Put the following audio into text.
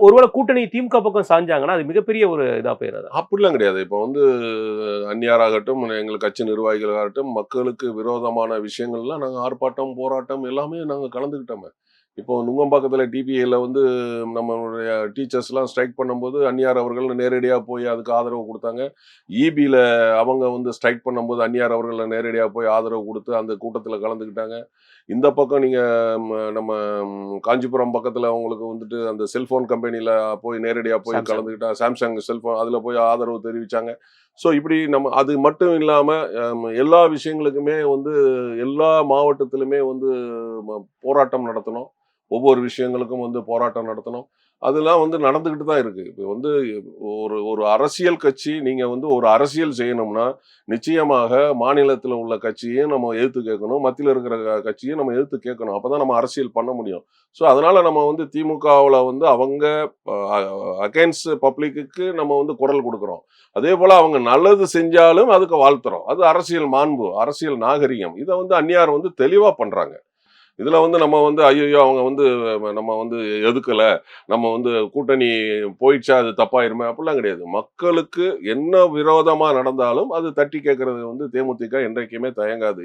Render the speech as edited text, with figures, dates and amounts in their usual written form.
ஒருவேளை கூட்டணி திமுக பக்கம் சாஞ்சாங்கன்னா அது மிகப்பெரிய ஒரு இதா போயிடாது. அப்படிலாம் கிடையாது. இப்போ வந்து அந்நியாராகட்டும், எங்கள் கட்சி நிர்வாகிகளாகட்டும், மக்களுக்கு விரோதமான விஷயங்கள்லாம் நாங்க ஆர்ப்பாட்டம், போராட்டம் எல்லாமே நாங்க கலந்துக்கிட்டோமே. இப்போ நுங்கம்பாக்கத்துல டிபிஏல வந்து நம்மளுடைய டீச்சர்ஸ்லாம் ஸ்ட்ரைக் பண்ணும்போது, அந்நியார் அவர்கள் நேரடியா போய் அதுக்கு ஆதரவு குடுத்தாங்க. ஈபில அவங்க வந்து ஸ்ட்ரைக் பண்ணும்போது, அந்நியார் அவர்கள் நேரடியா போய் ஆதரவு குடுத்து அந்த கூட்டத்துல கலந்துக்கிட்டாங்க. இந்த பக்கம் நீங்க நம்ம காஞ்சிபுரம் பக்கத்துல அவங்களுக்கு வந்துட்டு அந்த செல்போன் கம்பெனில போய் நேரடியா போய் சாம்சங். கலந்துக்கிட்டா, சாம்சங் செல்போன் அதுல போய் ஆதரவு தெரிவிச்சாங்க. ஸோ இப்படி நம்ம அது மட்டும் இல்லாம எல்லா விஷயங்களுக்குமே வந்து எல்லா மாவட்டத்திலுமே வந்து போராட்டம் நடத்தணும். ஒவ்வொரு விஷயங்களுக்கும் வந்து போராட்டம் நடத்தணும். அதெல்லாம் வந்து நடந்துகிட்டு தான் இருக்கு. இப்ப வந்து ஒரு ஒரு அரசியல் கட்சி நீங்க வந்து ஒரு அரசியல் செய்யணும்னா, நிச்சயமாக மாநிலத்தில உள்ள கட்சியையும் நம்ம எதிர்த்து கேட்கணும். மத்தியில இருக்கிற கட்சியும் நம்ம எதிர்த்து கேட்கணும். அப்பதான் நம்ம அரசியல் பண்ண முடியும். ஸோ அதனால நம்ம வந்து திமுகவுல வந்து அவங்க அ அகைன்ஸ்ட் பப்ளிக்குக்கு நம்ம வந்து குரல் குடுக்குறோம். அதேபோல அவங்க நல்லது செஞ்சாலும் அதுக்கு வாழ்த்துறோம். அது அரசியல் மாண்பு, அரசியல் நாகரிகம். இத வந்து அந்நியார் வந்து தெளிவா பண்றாங்க. இதுல வந்து நம்ம வந்து ஐய்யய்யோ! அவங்க வந்து நம்ம வந்து எதுக்கல. நம்ம வந்து கூட்டணி போயிடுச்சா அது தப்பாயிருமே அப்படிலாம் கிடையாது. மக்களுக்கு என்ன விரோதமா நடந்தாலும் அது தட்டி கேட்கறது வந்து தேமுதிக என்றைக்குமே தயங்காது.